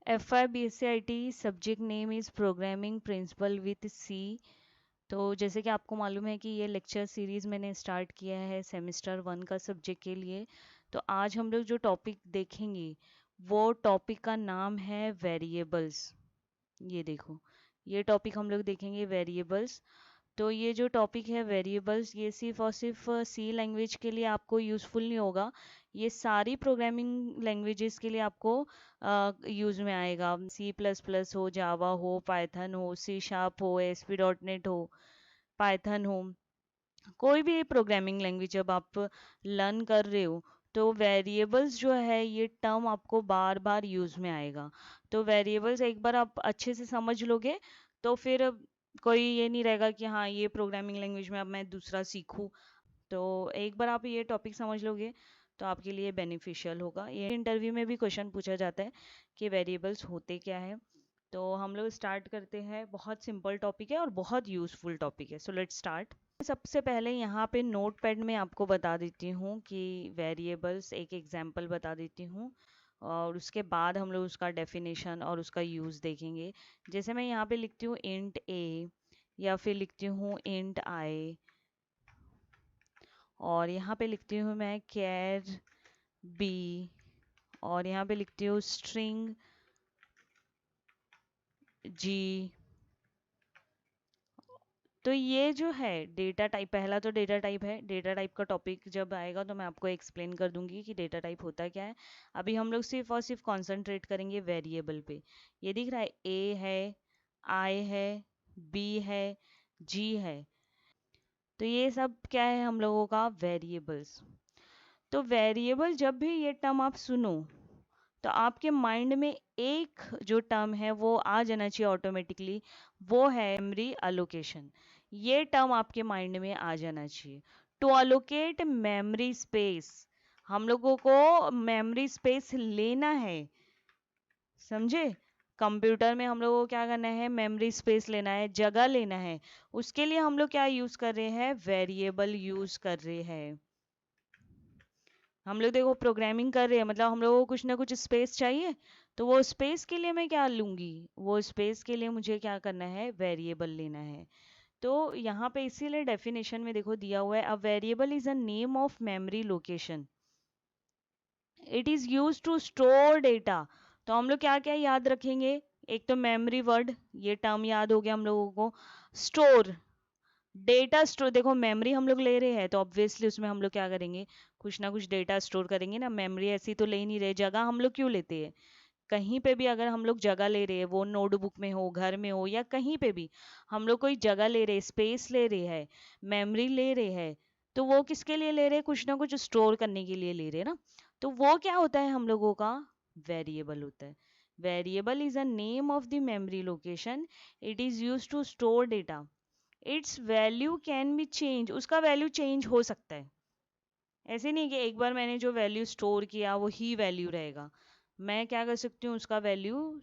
FIBCIT subject name is programming principle with C. तो जैसे कि आपको मालूम है कि ये लेक्चर सीरीज़ मैंने स्टार्ट किया है सेमेस्टर 1 का सब्जेक्ट के लिए। तो आज हम लोग जो टॉपिक देखेंगे वो टॉपिक का नाम है वेरिएबल्स। ये देखो, ये टॉपिक हम लोग देखेंगे वेरिएबल्स। तो ये जो टॉपिक है वेरिएबल्स, ये सिर्फ और सिर्फ सी लैंग्वेज के लिए आपको यूज़फुल नहीं होगा, ये सारी प्रोग्रामिंग लैंग्वेजेस के लिए आपको यूज़ में आएगा। सी प्लस प्लस हो, जावा हो, पाइथन हो, सी शार्प हो, ASP.NET हो, पाइथन हो, कोई भी प्रोग्रामिंग लैंग्वेज जब आप लर्न कर रहे हो तो वेरिएबल्स जो है ये टर्म आपको बार बार यूज़ में आएगा। तो वेरिएबल्स एक बार आप अच्छे से समझ लोगे तो फिर कोई ये नहीं रहेगा कि हाँ ये प्रोग्रामिंग लैंग्वेज में अब मैं दूसरा सीखूं। तो एक बार आप ये टॉपिक समझ लोगे तो आपके लिए बेनिफिशियल होगा। ये इंटरव्यू में भी क्वेश्चन पूछा जाता है कि वेरिएबल्स होते क्या है। तो हम लोग स्टार्ट करते हैं। बहुत सिंपल टॉपिक है और बहुत यूज़फुल टॉपिक है, सो लेट्स स्टार्ट। सबसे पहले यहाँ पे नोट पैड में आपको बता देती हूँ कि वेरिएबल्स एक एग्जांपल बता देती हूँ और उसके बाद हम लोग उसका डेफिनेशन और उसका यूज़ देखेंगे। जैसे मैं यहाँ पे लिखती हूँ इंट ए या फिर लिखती हूँ इंट आई और यहाँ पे लिखती हूँ मैं कैर बी और यहाँ पे लिखती हूँ स्ट्रिंग जी। तो ये जो है डेटा टाइप, पहला तो डेटा टाइप है। डेटा टाइप का टॉपिक जब आएगा तो मैं आपको एक्सप्लेन कर दूंगी कि डेटा टाइप होता क्या है। अभी हम लोग सिर्फ और सिर्फ कॉन्सेंट्रेट करेंगे वेरिएबल पे। ये दिख रहा है ए है, आई है, बी है, जी है। तो ये सब क्या है हम लोगों का वेरिएबल्स। तो वेरिएबल जब भी ये टर्म आप सुनो तो आपके माइंड में एक जो टर्म है वो आ जाना चाहिए ऑटोमेटिकली, वो है मेमोरी अलोकेशन। ये टर्म आपके माइंड में आ जाना चाहिए। टू अलोकेट मेमोरी स्पेस, हम लोगों को मेमोरी स्पेस लेना है, समझे। कंप्यूटर में हम लोगों को क्या करना है, मेमोरी स्पेस लेना है, जगह लेना है। उसके लिए हम लोग क्या यूज कर रहे हैं, वेरिएबल यूज कर रहे हैं। हम लोग देखो प्रोग्रामिंग कर रहे हैं, मतलब हम लोगों को कुछ ना कुछ स्पेस चाहिए। तो वो स्पेस के लिए मैं क्या लूंगी, वो स्पेस के लिए मुझे क्या करना है, वेरिएबल लेना है। तो यहाँ पे इसीलिए डेफिनेशन में देखो दिया हुआ है, a variable is a name of memory location, it is use to store data. तो हम लोग क्या क्या याद रखेंगे, एक तो मेमोरी वर्ड, ये टर्म याद हो गया हम लोगों को। स्टोर, डेटा स्टोर, देखो मेमोरी हम लोग ले रहे हैं तो ऑब्वियसली उसमें हम लोग क्या करेंगे, कुछ ना कुछ डेटा स्टोर करेंगे ना। मेमोरी ऐसी तो ले ही नहीं रहे, जगह हम लोग क्यों लेते हैं। कहीं पे भी अगर हम लोग जगह ले रहे हैं, वो नोटबुक में हो, घर में हो या कहीं पे भी, हम लोग कोई जगह ले रहे हैं, स्पेस ले रहे हैं, मेमोरी ले रहे हैं, तो वो किसके लिए ले रहे हैं, कुछ ना कुछ स्टोर करने के लिए ले रहे हैं ना। तो वो क्या होता है हम लोगों का, वेरिएबल होता है। Variable is a name of the memory location, it is use to store data, its value can be change, उसका वैल्यू चेंज हो सकता है। ऐसे नहीं कि एक बार मैंने जो वैल्यू स्टोर किया वो ही वैल्यू रहेगा। मैं क्या कर सकती हूँ, उसका वैल्यू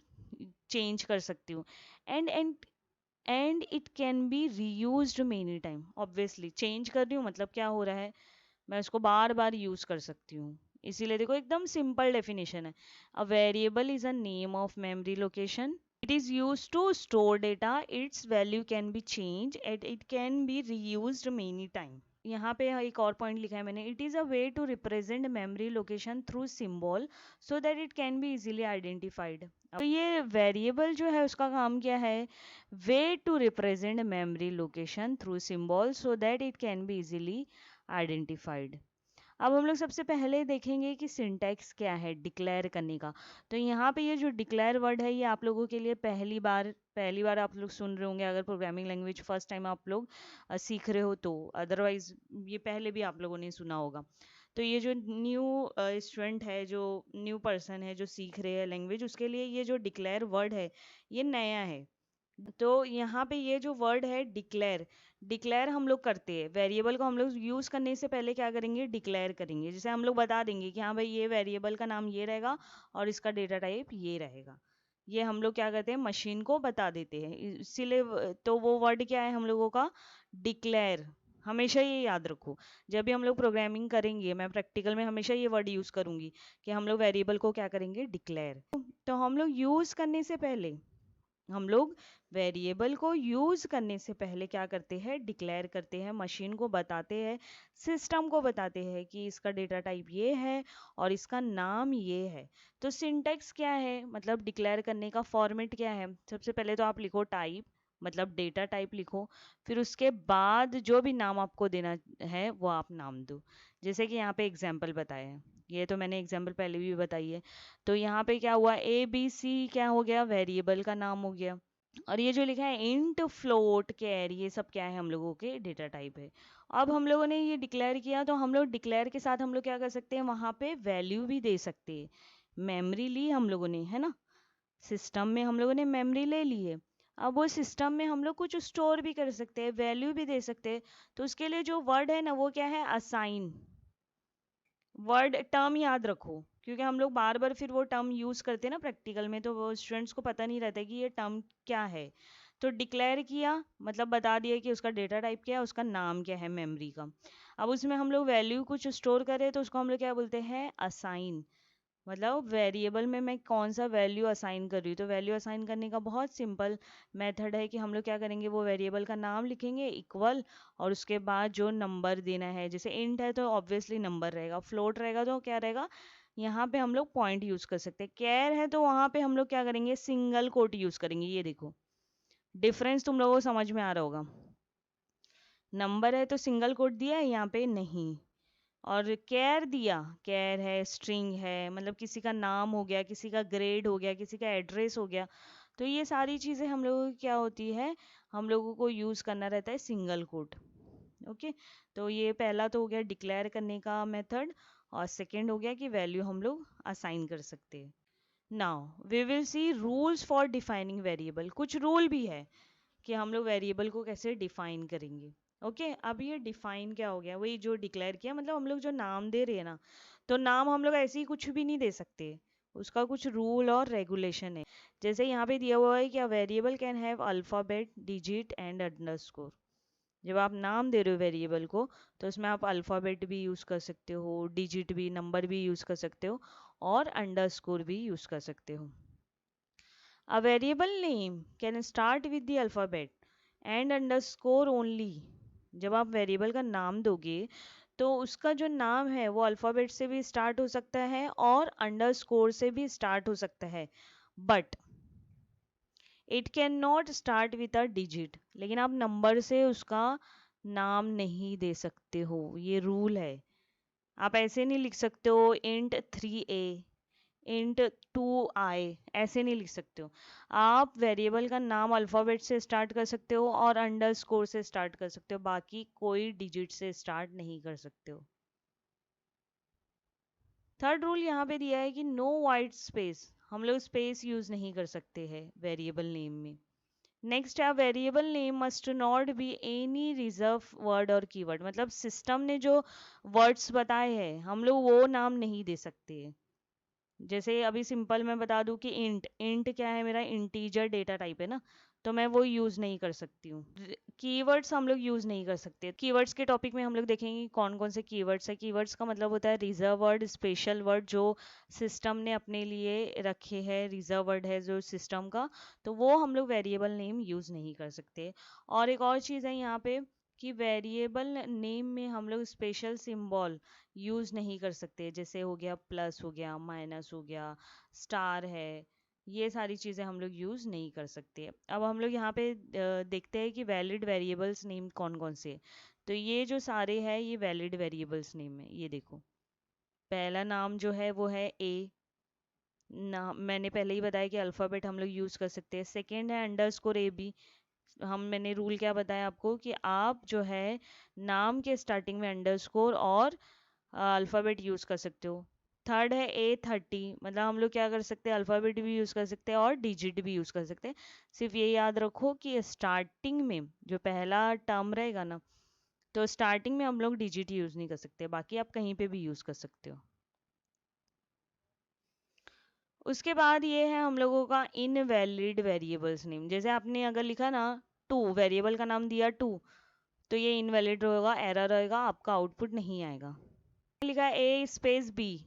चेंज कर सकती हूँ। And and it can B reused many time, obviously change कर रही हूँ मतलब क्या हो रहा है, मैं उसको बार बार यूज कर सकती हूँ। इसीलिए देखो एकदम सिंपल डेफिनेशन है, a variable is a name of memory location, it is used to store data, its value can be changed and it can be reused many time। यहाँ पे एक और पॉइंट लिखा है मैंने, it is a way to represent memory location through symbol so that it can be easily identified. तो ये वेरिएबल जो है उसका काम क्या है, way to represent memory location through symbol so that it can be easily identified. अब हम लोग सबसे पहले देखेंगे कि सिंटैक्स क्या है डिक्लेयर करने का। तो यहाँ पे ये जो डिक्लेयर वर्ड है ये आप लोगों के लिए पहली बार आप लोग सुन रहे होंगे, अगर प्रोग्रामिंग लैंग्वेज फर्स्ट टाइम आप लोग सीख रहे हो तो। अदरवाइज ये पहले भी आप लोगों ने सुना होगा। तो ये जो न्यू स्टूडेंट है, जो न्यू पर्सन है जो सीख रहे हैं लैंग्वेज, उसके लिए ये जो डिक्लेयर वर्ड है ये नया है। तो यहाँ पे ये जो वर्ड है डिक्लेयर, डिक्लेयर हम लोग करते हैं वेरिएबल को, हम लोग यूज़ करने से पहले क्या करेंगे, डिक्लेयर करेंगे। जैसे हम लोग बता देंगे कि हाँ भाई ये वेरिएबल का नाम ये रहेगा और इसका डेटा टाइप ये रहेगा। ये हम लोग क्या करते हैं, मशीन को बता देते हैं, इसीलिए तो वो वर्ड क्या है हम लोगों का, डिक्लेयर। हमेशा ये याद रखो, जब भी हम लोग प्रोग्रामिंग करेंगे, मैं प्रैक्टिकल में हमेशा ये वर्ड यूज़ करूंगी कि हम लोग वेरिएबल को क्या करेंगे, डिक्लेयर। तो हम लोग यूज़ करने से पहले, हम लोग वेरिएबल को यूज करने से पहले क्या करते हैं, डिक्लेयर करते हैं, मशीन को बताते हैं, सिस्टम को बताते हैं कि इसका डेटा टाइप ये है और इसका नाम ये है। तो सिंटेक्स क्या है, मतलब डिक्लेयर करने का फॉर्मेट क्या है, सबसे पहले तो आप लिखो टाइप, मतलब डेटा टाइप लिखो, फिर उसके बाद जो भी नाम आपको देना है वो आप नाम दो। जैसे कि यहाँ पे एग्जाम्पल बताया है, ये तो मैंने एग्जाम्पल पहले भी बताई है। तो यहाँ पे क्या हुआ, ए बी सी क्या हो गया, वेरिएबल का नाम हो गया। और ये जो लिखा है इंट फ्लोट कैर, ये सब क्या है, हम लोगों के डेटा टाइप है। अब हम लोगों ने ये डिक्लेयर किया, तो हम लोग डिक्लेयर के साथ हम लोग क्या कर सकते हैं, वहां पे वैल्यू भी दे सकते हैं। मेमोरी ली हम लोगों ने, है ना, सिस्टम में हम लोगों ने मेमोरी ले ली है। अब वो सिस्टम में हम लोग कुछ स्टोर भी कर सकते हैं, वैल्यू भी दे सकते हैं। तो उसके लिए जो वर्ड है ना, वो क्या है, असाइन। वर्ड टर्म याद रखो, क्योंकि हम लोग बार बार फिर वो टर्म यूज करते हैं ना प्रैक्टिकल में, तो वो स्टूडेंट्स को पता नहीं रहता कि ये टर्म क्या है। तो डिक्लेयर किया मतलब बता दिया कि उसका डेटा टाइप क्या है, उसका नाम क्या है मेमोरी का। अब उसमें हम लोग वैल्यू कुछ स्टोर करें तो उसको हम लोग क्या बोलते हैं, असाइन। मतलब वेरिएबल में मैं कौन सा वैल्यू असाइन कर रही हूँ, तो वैल्यू असाइन करने का बहुत सिंपल मेथड है कि हम लोग क्या करेंगे, वो वेरिएबल का नाम लिखेंगे इक्वल, और उसके बाद जो नंबर देना है, जैसे इंट है तो ऑब्वियसली नंबर रहेगा, फ्लोट रहेगा तो क्या रहेगा, यहाँ पे हम लोग पॉइंट यूज कर सकते हैं, कैर है तो वहां पे हम लोग क्या करेंगे, सिंगल कोट यूज करेंगे। ये देखो डिफरेंस तुम लोगों को समझ में आ रहा होगा, नंबर है तो सिंगल कोट दिया है, यहाँ पे नहीं। और कैर दिया, कैर है, स्ट्रिंग है, मतलब किसी का नाम हो गया, किसी का ग्रेड हो गया, किसी का एड्रेस हो गया। तो ये सारी चीज़ें हम लोगों की क्या होती है, हम लोगों को यूज़ करना रहता है सिंगल कोट। ओके, तो ये पहला तो हो गया डिक्लेयर करने का मेथड, और सेकंड हो गया कि वैल्यू हम लोग असाइन कर सकते हैं। Now we will see rules for defining variable, कुछ रूल भी है कि हम लोग वेरिएबल को कैसे डिफाइन करेंगे। ओके, अब ये डिफाइन क्या हो गया, वही जो डिक्लेयर किया, मतलब हम लोग जो नाम दे रहे हैं ना, तो नाम हम लोग ऐसे ही कुछ भी नहीं दे सकते, उसका कुछ रूल और रेगुलेशन है। जैसे यहाँ पे दिया हुआ है कि variable can have alphabet, digit and underscore. जब आप नाम दे रहे हो वेरिएबल को, तो उसमें आप अल्फाबेट भी यूज कर सकते हो, डिजिट भी, नंबर भी यूज कर सकते हो, और अंडरस्कोर भी यूज कर सकते हो। A variable name can start with the alphabet and underscore only। जब आप वेरिएबल का नाम दोगे तो उसका जो नाम है वो अल्फ़ाबेट से भी स्टार्ट हो सकता है और अंडरस्कोर से भी स्टार्ट हो सकता है, but it can not start with a digit. लेकिन आप नंबर से उसका नाम नहीं दे सकते हो, ये रूल है। आप ऐसे नहीं लिख सकते हो इंट 3a, इंट 2i, ऐसे नहीं लिख सकते हो। आप वेरिएबल का नाम अल्फ़ाबेट से स्टार्ट कर सकते हो और अंडरस्कोर से स्टार्ट कर सकते हो, बाकी कोई डिजिट से स्टार्ट नहीं कर सकते हो। थर्ड रूल यहाँ पे दिया है कि नो वाइट स्पेस, हम लोग स्पेस यूज नहीं कर सकते हैं वेरिएबल नेम में। नेक्स्ट है variable name must not be any reserve word और कीवर्ड, मतलब सिस्टम ने जो वर्ड्स बताए हैं हम लोग वो नाम नहीं दे सकते। जैसे अभी सिंपल मैं बता दूं कि इंट, इंट क्या है, मेरा इंटीजर डेटा टाइप है ना, तो मैं वो यूज़ नहीं कर सकती हूँ। कीवर्ड्स हम लोग यूज़ नहीं कर सकते। कीवर्ड्स के टॉपिक में हम लोग देखेंगे कौन कौन से कीवर्ड्स है। कीवर्ड्स का मतलब होता है रिजर्व वर्ड, स्पेशल वर्ड जो सिस्टम ने अपने लिए रखे हैं, रिजर्व वर्ड है जो सिस्टम का, तो वो हम लोग वेरिएबल नेम यूज़ नहीं कर सकते। और एक और चीज़ है यहाँ पे कि वेरिएबल नेम में हम लोग स्पेशल सिंबल यूज़ नहीं कर सकते, जैसे हो गया प्लस, हो गया माइनस, हो गया स्टार है, ये सारी चीज़ें हम लोग यूज़ नहीं कर सकते। अब हम लोग यहाँ पे देखते हैं कि वैलिड वेरिएबल्स नेम कौन कौन से। तो ये जो सारे हैं ये वैलिड वेरिएबल्स नेम है। ये देखो पहला नाम जो है वो है ए, ना मैंने पहले ही बताया कि अल्फ़ाबेट हम लोग यूज़ कर सकते हैं। सेकेंड है अंडरस्कोर ए बी, हम मैंने रूल क्या बताया आपको कि आप जो है नाम के स्टार्टिंग में अंडरस्कोर और अल्फ़ाबेट यूज़ कर सकते हो। थर्ड है A30, मतलब हम लोग क्या कर सकते हैं, अल्फ़ाबेट भी यूज़ कर सकते हैं और डिजिट भी यूज़ कर सकते हैं। सिर्फ ये याद रखो कि स्टार्टिंग में जो पहला टर्म रहेगा ना, तो स्टार्टिंग में हम लोग डिजिट यूज़ नहीं कर सकते, बाकी आप कहीं पे भी यूज़ कर सकते हो। उसके बाद ये है हम लोगों का इनवैलिड वेरिएबल्स नेम। जैसे आपने अगर लिखा ना टू, वेरिएबल का नाम दिया टू, तो ये इनवैलिड होगा, एरर रहेगा, आपका आउटपुट नहीं आएगा। लिखा ए स्पेस बी,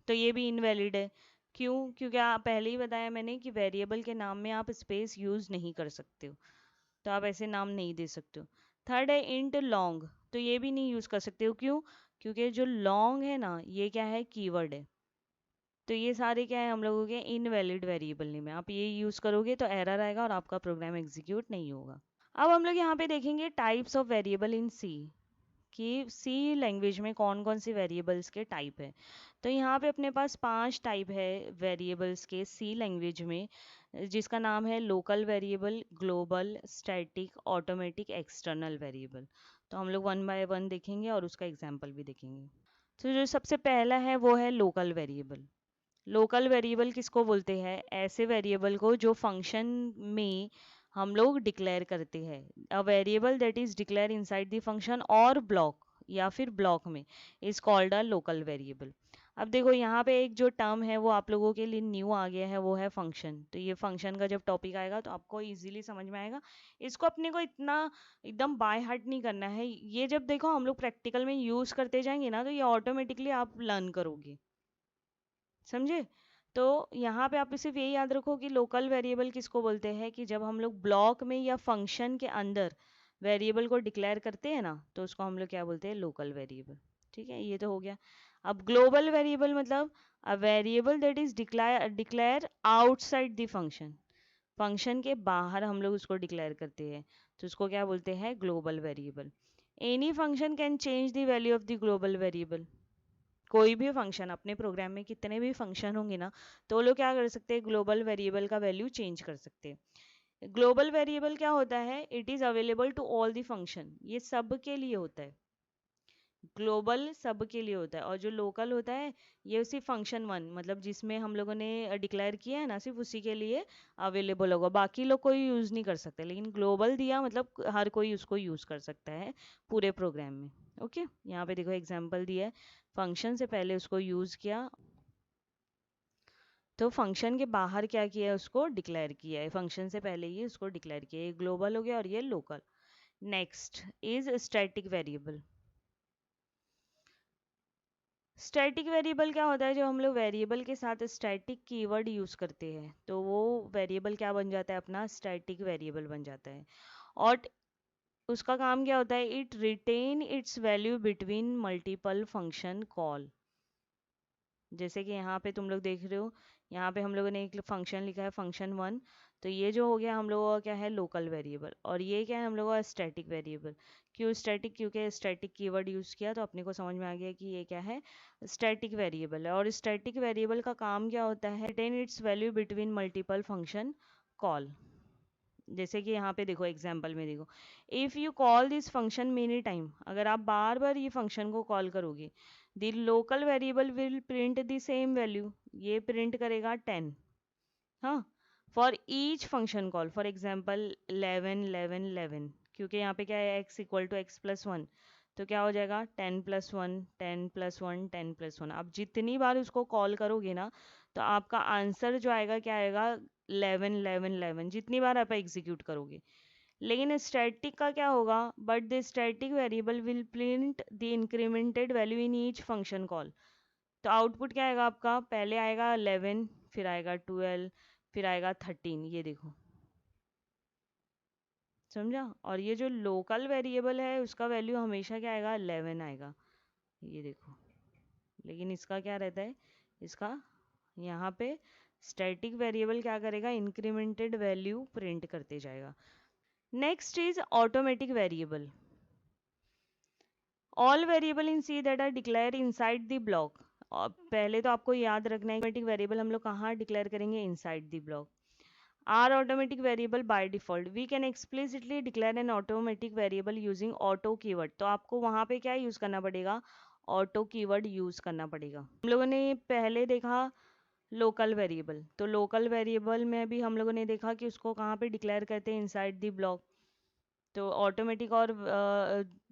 तो ये भी इनवैलिड है। क्यों? क्योंकि आप पहले ही बताया मैंने कि वेरिएबल के नाम में आप स्पेस यूज नहीं कर सकते हो, तो आप ऐसे नाम नहीं दे सकते हो। थर्ड है इंट लॉन्ग, तो ये भी नहीं यूज कर सकते हो। क्यों? क्योंकि जो लॉन्ग है ना, ये क्या है, कीवर्ड है। तो ये सारे क्या है हम लोगों के इनवैलिड वेरिएबल नेम है। आप ये यूज करोगे तो एरर आएगा और आपका प्रोग्राम एग्जीक्यूट नहीं होगा। अब हम लोग यहाँ पे देखेंगे टाइप्स ऑफ वेरिएबल इन सी, कि सी लैंग्वेज में कौन कौन से वेरिएबल्स के टाइप है। तो यहाँ पे अपने पास 5 टाइप है वेरिएबल्स के सी लैंग्वेज में, जिसका नाम है local variable, global, static, automatic, external variable. तो हम लोग वन बाय वन देखेंगे और उसका एग्जाम्पल भी देखेंगे। तो जो सबसे पहला है वो है लोकल वेरिएबल। लोकल वेरिएबल किसको बोलते हैं? ऐसे वेरिएबल को जो फंक्शन में हम लोग डिक्लेयर करते हैं। A variable that is declare inside the function और ब्लॉक, या फिर ब्लॉक में, is called a local variable. अब देखो यहाँ पे एक जो टर्म है वो आप लोगों के लिए न्यू आ गया है, वो है फंक्शन। तो ये फंक्शन का जब टॉपिक आएगा तो आपको इजीली समझ में आएगा। इसको अपने को इतना एकदम बाय हार्ट नहीं करना है। ये जब देखो हम लोग प्रैक्टिकल में यूज करते जाएंगे ना, तो ये ऑटोमेटिकली आप लर्न करोगे, समझे? तो यहाँ पे आप सिर्फ ये याद रखो कि लोकल वेरिएबल किसको बोलते हैं, कि जब हम लोग ब्लॉक में या फंक्शन के अंदर वेरिएबल को डिक्लेयर करते हैं ना, तो उसको हम लोग क्या बोलते हैं, लोकल वेरिएबल। ठीक है, ये तो हो गया। अब ग्लोबल वेरिएबल मतलब a variable that is declare outside the function. Function के बाहर हम लोग उसको डिक्लेयर करते हैं, तो उसको क्या बोलते हैं, global variable. Any function can change the value of the global variable. कोई भी फंक्शन, अपने प्रोग्राम में कितने भी फंक्शन होंगे ना, तो वो लोग क्या कर सकते हैं, ग्लोबल वेरिएबल का वैल्यू चेंज कर सकते हैं। ग्लोबल वेरिएबल क्या होता है, it is available to all the function, ये सब के लिए होता है। ग्लोबल सब के लिए होता है, और जो लोकल होता है ये सिर्फ फंक्शन वन, मतलब जिसमें हम लोगों ने डिक्लेयर किया है ना, सिर्फ उसी के लिए अवेलेबल होगा, बाकी लोग कोई यूज़ नहीं कर सकते। लेकिन ग्लोबल दिया मतलब हर कोई उसको यूज़ कर सकता है पूरे प्रोग्राम में। ओके, यहाँ पे देखो एग्जाम्पल दिया है, फंक्शन से पहले उसको यूज़ किया, तो फंक्शन के बाहर क्या किया है, उसको डिक्लेयर किया है, फंक्शन से पहले ही उसको डिक्लेयर किया है। ये ग्लोबल हो गया और ये local. Next is static variable. Static variable क्या होता है, जो हम लोग वेरिएबल के साथ स्टैटिक कीवर्ड यूज करते हैं, तो वो वेरिएबल क्या बन जाता है, अपना स्टैटिक वेरिएबल बन जाता है। और उसका काम क्या होता है, it retain its value between multiple function call. जैसे कि यहाँ पे तुम लोग देख रहे हो, यहाँ पे हम लोगों ने एक फंक्शन लिखा है, फंक्शन वन। तो ये जो हो गया हम लोगों का क्या है, लोकल वेरिएबल, और ये क्या है हम लोगों का स्टैटिक वेरिएबल। क्यों स्टैटिक? क्योंकि स्टैटिक कीवर्ड यूज़ किया तो अपने को समझ में आ गया कि ये क्या है, स्टैटिक वेरिएबल है। और स्टैटिक वेरिएबल का काम क्या होता है, retain its value between multiple function call. जैसे कि यहाँ पे देखो एग्जाम्पल में देखो, if you call this function many time, अगर आप बार बार ये फंक्शन को कॉल करोगे, the local variable will print the same value, ये प्रिंट करेगा 10। हाँ, for each function call, for example 11 11 11, क्योंकि यहाँ पे क्या है, x equal to x plus one, तो क्या हो जाएगा 10 plus one 10 plus one 10 plus one. आप जितनी बार उसको कॉल करोगे ना, तो आपका आंसर जो आएगा क्या आएगा, 11 11 11, जितनी बार आप एग्जीक्यूट करोगे। लेकिन स्टैटिक का क्या होगा, but the static variable will print the incremented value in each function call. तो आउटपुट क्या आएगा आपका, पहले आएगा 11, फिर आएगा 12, फिर आएगा 13, ये देखो, समझा? और ये जो लोकल वेरिएबल है उसका वैल्यू हमेशा क्या आएगा, 11 आएगा, ये देखो। लेकिन इसका क्या रहता है, इसका यहाँ पे स्टैटिक वेरिएबल क्या करेगा, इंक्रीमेंटेड वैल्यू प्रिंट करते जाएगा। Next is automatic variable. All variable in C that are declare inside the block. पहले तो आपको याद रखना है, ऑटोमेटिक वेरिएबल हम लोग कहाँ डिक्लेयर करेंगे, inside the block. Are automatic variable by default, we can explicitly declare an automatic variable using auto keyword. तो आपको वहाँ पे क्या यूज करना पड़ेगा, ऑटो कीवर्ड यूज करना पड़ेगा। हम लोगों ने पहले देखा लोकल वेरिएबल, तो लोकल वेरिएबल में भी हम लोगों ने देखा कि उसको कहाँ पे डिक्लेयर करते हैं, इनसाइड द ब्लॉक। तो ऑटोमेटिक और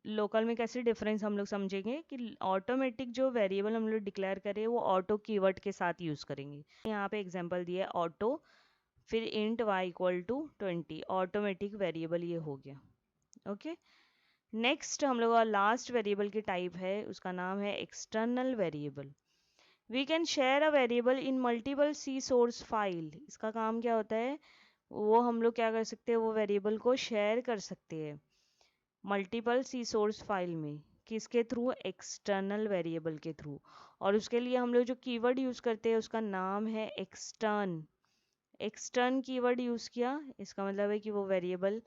लोकल में कैसे डिफरेंस हम लोग समझेंगे, कि ऑटोमेटिक जो वेरिएबल हम लोग डिक्लेयर करें वो ऑटो कीवर्ड के साथ यूज करेंगे। यहाँ पे एग्जांपल दिया है ऑटो, फिर int y equal to 20, automatic variable ये हो गया। ओके, नेक्स्ट हम लोग का लास्ट वेरिएबल की टाइप है, उसका नाम है external variable. We can share a variable in multiple C source file. इसका काम क्या होता है, वो हम लोग क्या कर सकते हैं, वो वेरिएबल को शेयर कर सकते हैं मल्टीपल सी सोर्स फाइल में। किसके थ्रू, एक्सटर्नल वेरिएबल के थ्रू। और उसके लिए हम लोग जो कीवर्ड यूज करते हैं उसका नाम है एक्सटर्न। एक्सटर्न कीवर्ड यूज किया, इसका मतलब है कि वो वेरिएबल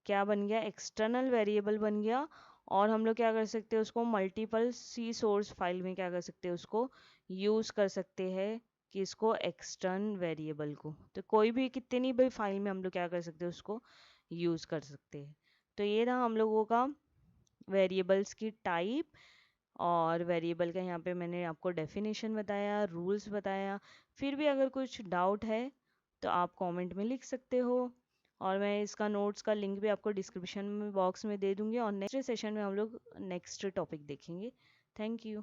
क्या बन गया, एक्सटर्नल वेरिएबल बन गया। और हम लोग क्या कर सकते हैं, उसको मल्टीपल सी सोर्स फाइल में क्या कर सकते हैं, उसको यूज कर सकते हैं कि इसको एक्सटर्न वेरिएबल को, तो कोई भी कितनी भी फाइल में हम लोग क्या कर सकते हैं, उसको यूज कर सकते हैं। तो ये था हम लोगों का वेरिएबल्स की टाइप। और वेरिएबल का यहाँ पे मैंने आपको डेफिनेशन बताया, रूल्स बताया। फिर भी अगर कुछ डाउट है तो आप कमेंट में लिख सकते हो। और मैं इसका नोट्स का लिंक भी आपको डिस्क्रिप्शन में बॉक्स में दे दूंगी। और नेक्स्ट सेशन में हम लोग नेक्स्ट टॉपिक देखेंगे। Thank you.